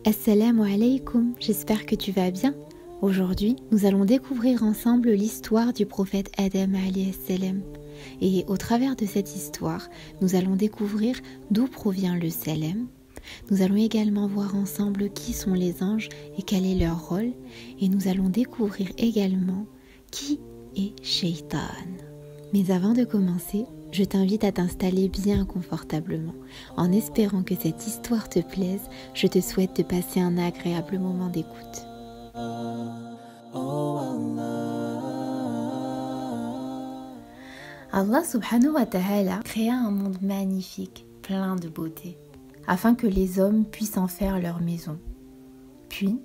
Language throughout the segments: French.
Assalamu alaikum, j'espère que tu vas bien. Aujourd'hui, nous allons découvrir ensemble l'histoire du prophète Adam alayhi salam. Et au travers de cette histoire, nous allons découvrir d'où provient le salam. Nous allons également voir ensemble qui sont les anges et quel est leur rôle. Et nous allons découvrir également qui est Shaitan. Mais avant de commencer, je t'invite à t'installer bien confortablement. En espérant que cette histoire te plaise, je te souhaite de passer un agréable moment d'écoute. Allah subhanahu wa ta'ala créa un monde magnifique, plein de beauté, afin que les hommes puissent en faire leur maison. Puis,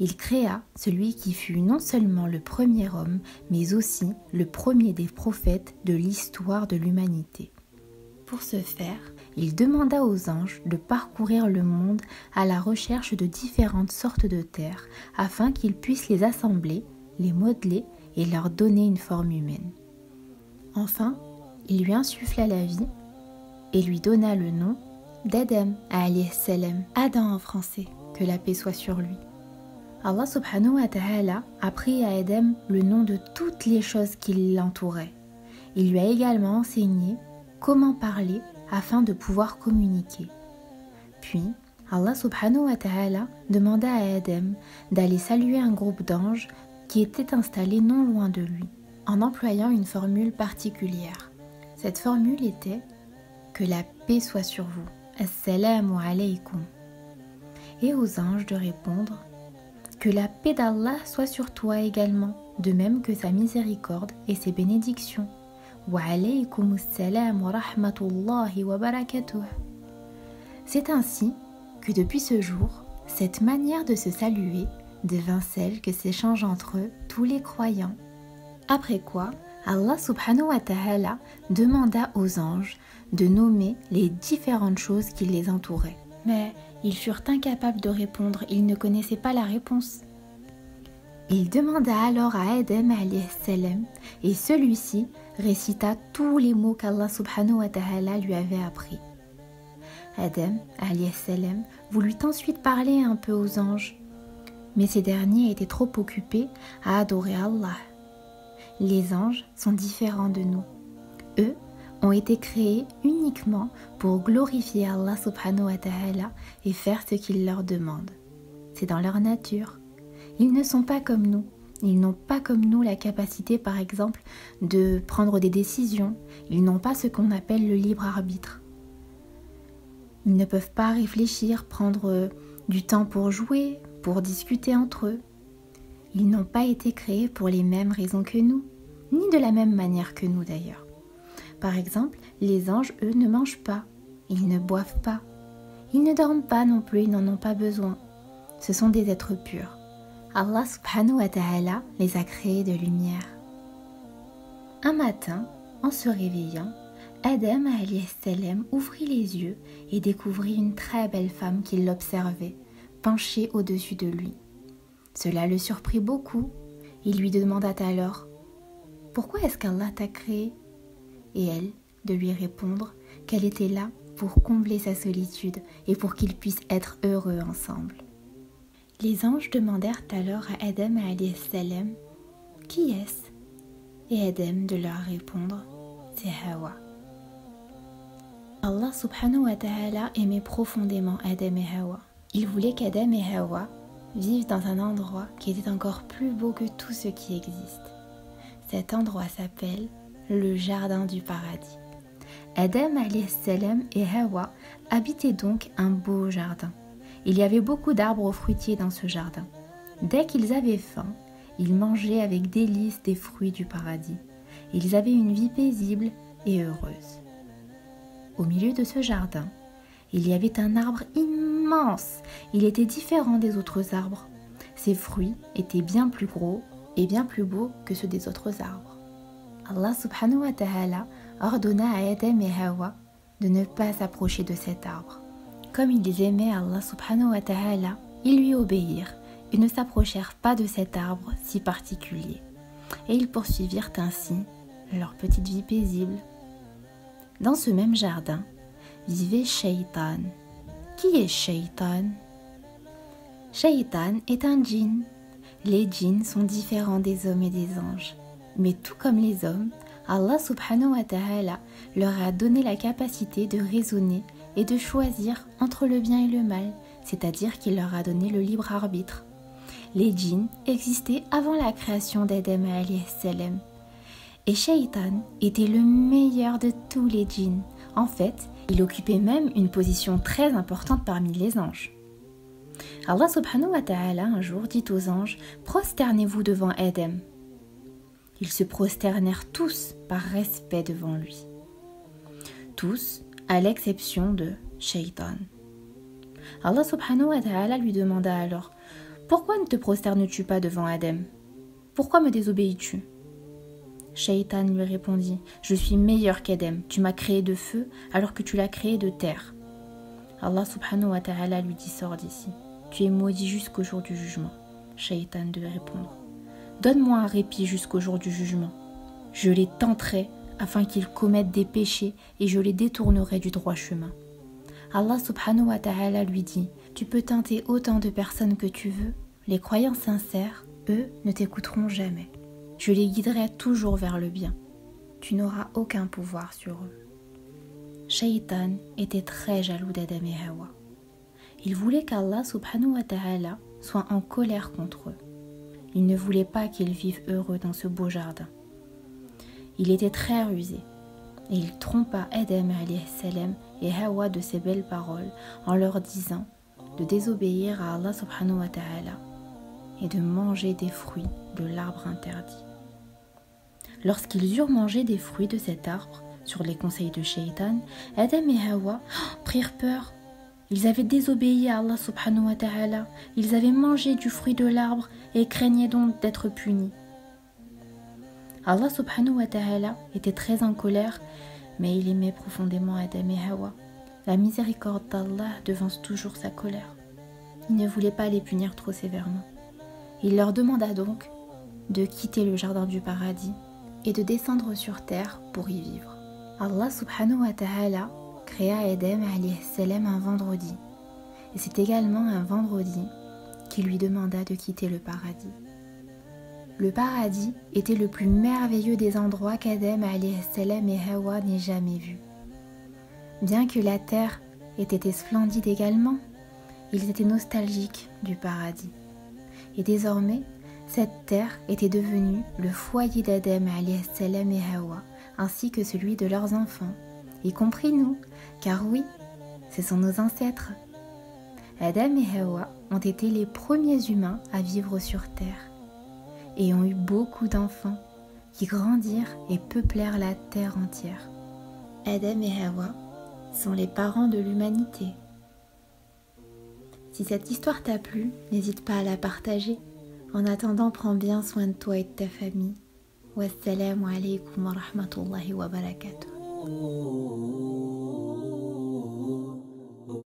il créa celui qui fut non seulement le premier homme, mais aussi le premier des prophètes de l'histoire de l'humanité. Pour ce faire, il demanda aux anges de parcourir le monde à la recherche de différentes sortes de terres, afin qu'ils puissent les assembler, les modeler et leur donner une forme humaine. Enfin, il lui insuffla la vie et lui donna le nom d'Adam alayhi salam, Adam en français, que la paix soit sur lui. Allah subhanahu wa ta'ala a pris à Adam le nom de toutes les choses qui l'entouraient. Il lui a également enseigné comment parler afin de pouvoir communiquer. Puis, Allah subhanahu wa ta'ala demanda à Adam d'aller saluer un groupe d'anges qui étaient installés non loin de lui, en employant une formule particulière. Cette formule était « Que la paix soit sur vous, assalamu alaykum » et aux anges de répondre « Que la paix d'Allah soit sur toi également, de même que sa miséricorde et ses bénédictions. Wa alaykum assalam wa rahmatullahi wa barakatuh. » C'est ainsi que depuis ce jour, cette manière de se saluer devint celle que s'échangent entre eux tous les croyants. Après quoi, Allah subhanahu wa ta'ala demanda aux anges de nommer les différentes choses qui les entouraient. Mais ils furent incapables de répondre, ils ne connaissaient pas la réponse. Il demanda alors à Adam alayhi salam et celui-ci récita tous les mots qu'Allah subhanahu wa ta'ala lui avait appris. Adam alayhi salam voulut ensuite parler un peu aux anges, mais ces derniers étaient trop occupés à adorer Allah. Les anges sont différents de nous. Eux ont été créés uniquement pour glorifier Allah subhanahu wa ta'ala et faire ce qu'il leur demande. C'est dans leur nature. Ils ne sont pas comme nous. Ils n'ont pas comme nous la capacité, par exemple, de prendre des décisions. Ils n'ont pas ce qu'on appelle le libre arbitre. Ils ne peuvent pas réfléchir, prendre du temps pour jouer, pour discuter entre eux. Ils n'ont pas été créés pour les mêmes raisons que nous, ni de la même manière que nous d'ailleurs. Par exemple, les anges, eux, ne mangent pas, ils ne boivent pas, ils ne dorment pas non plus, ils n'en ont pas besoin. Ce sont des êtres purs. Allah subhanahu wa ta'ala les a créés de lumière. Un matin, en se réveillant, Adam alayhi salam ouvrit les yeux et découvrit une très belle femme qui l'observait, penchée au-dessus de lui. Cela le surprit beaucoup. Il lui demanda alors « Pourquoi est-ce qu'Allah t'a créé ?» Et elle de lui répondre qu'elle était là pour combler sa solitude et pour qu'ils puissent être heureux ensemble. Les anges demandèrent alors à Adam alayhi salam « Qui est-ce » et Adam de leur répondre « C'est Hawa ». Allah subhanahu wa ta'ala aimait profondément Adam et Hawa. Il voulait qu'Adam et Hawa vivent dans un endroit qui était encore plus beau que tout ce qui existe. Cet endroit s'appelle le jardin du paradis. Adam alayhi salam et Hawa habitaient donc un beau jardin. Il y avait beaucoup d'arbres fruitiers dans ce jardin. Dès qu'ils avaient faim, ils mangeaient avec délice des fruits du paradis. Ils avaient une vie paisible et heureuse. Au milieu de ce jardin, il y avait un arbre immense. Il était différent des autres arbres. Ses fruits étaient bien plus gros et bien plus beaux que ceux des autres arbres. Allah subhanahu wa ta'ala ordonna à Adam et Hawa de ne pas s'approcher de cet arbre. Comme ils aimaient Allah subhanahu wa ta'ala, ils lui obéirent et ne s'approchèrent pas de cet arbre si particulier. Et ils poursuivirent ainsi leur petite vie paisible. Dans ce même jardin vivait Shaitan. Qui est Shaitan ? Shaytan est un djinn. Les djinns sont différents des hommes et des anges. Mais tout comme les hommes, Allah subhanahu wa ta'ala leur a donné la capacité de raisonner et de choisir entre le bien et le mal, c'est-à-dire qu'il leur a donné le libre arbitre. Les djinns existaient avant la création d'Adam alayhi salam. Et Shaytan était le meilleur de tous les djinns. En fait, il occupait même une position très importante parmi les anges. Allah subhanahu wa ta'ala un jour dit aux anges « Prosternez-vous devant Adam ». Ils se prosternèrent tous par respect devant lui. Tous, à l'exception de Shaytan. Allah subhanahu wa ta'ala lui demanda alors « Pourquoi ne te prosternes-tu pas devant Adam? Pourquoi me désobéis-tu » Shaytan lui répondit « Je suis meilleur qu'Adam, tu m'as créé de feu alors que tu l'as créé de terre. » Allah subhanahu wa ta'ala lui dit « Sors d'ici, tu es maudit jusqu'au jour du jugement. » Shaytan devait répondre « Donne-moi un répit jusqu'au jour du jugement. Je les tenterai afin qu'ils commettent des péchés et je les détournerai du droit chemin. » Allah subhanahu wa ta'ala lui dit « Tu peux tenter autant de personnes que tu veux, les croyants sincères, eux, ne t'écouteront jamais. Je les guiderai toujours vers le bien. Tu n'auras aucun pouvoir sur eux. » Shaytan était très jaloux d'Adam et Hawa. Il voulait qu'Allah subhanahu wa ta'ala soit en colère contre eux. Il ne voulait pas qu'ils vivent heureux dans ce beau jardin. Il était très rusé et il trompa Adam alayhi salam et Hawa de ses belles paroles en leur disant de désobéir à Allah subhanahu wa ta'ala et de manger des fruits de l'arbre interdit. Lorsqu'ils eurent mangé des fruits de cet arbre, sur les conseils de Shaytan, Adam et Hawa prirent peur. Ils avaient désobéi à Allah subhanahu wa ta'ala, ils avaient mangé du fruit de l'arbre et craignaient donc d'être punis. Allah subhanahu wa ta'ala était très en colère, mais il aimait profondément Adam et Hawa. La miséricorde d'Allah devance toujours sa colère. Il ne voulait pas les punir trop sévèrement. Il leur demanda donc de quitter le jardin du paradis et de descendre sur terre pour y vivre. Allah subhanahu wa ta'ala créa Adam alayhi salam un vendredi. Et c'est également un vendredi qu'il lui demanda de quitter le paradis. Le paradis était le plus merveilleux des endroits qu'Adam alayhi salam et Hawa n'aient jamais vu. Bien que la terre ait été splendide également, ils étaient nostalgiques du paradis. Et désormais, cette terre était devenue le foyer d'Adam alayhi salam et Hawa, ainsi que celui de leurs enfants, y compris nous, car oui, ce sont nos ancêtres. Adam et Hawa ont été les premiers humains à vivre sur terre et ont eu beaucoup d'enfants qui grandirent et peuplèrent la terre entière. Adam et Hawa sont les parents de l'humanité. Si cette histoire t'a plu, n'hésite pas à la partager. En attendant, prends bien soin de toi et de ta famille. Wassalamu alaikum wa rahmatullahi wa barakatuh.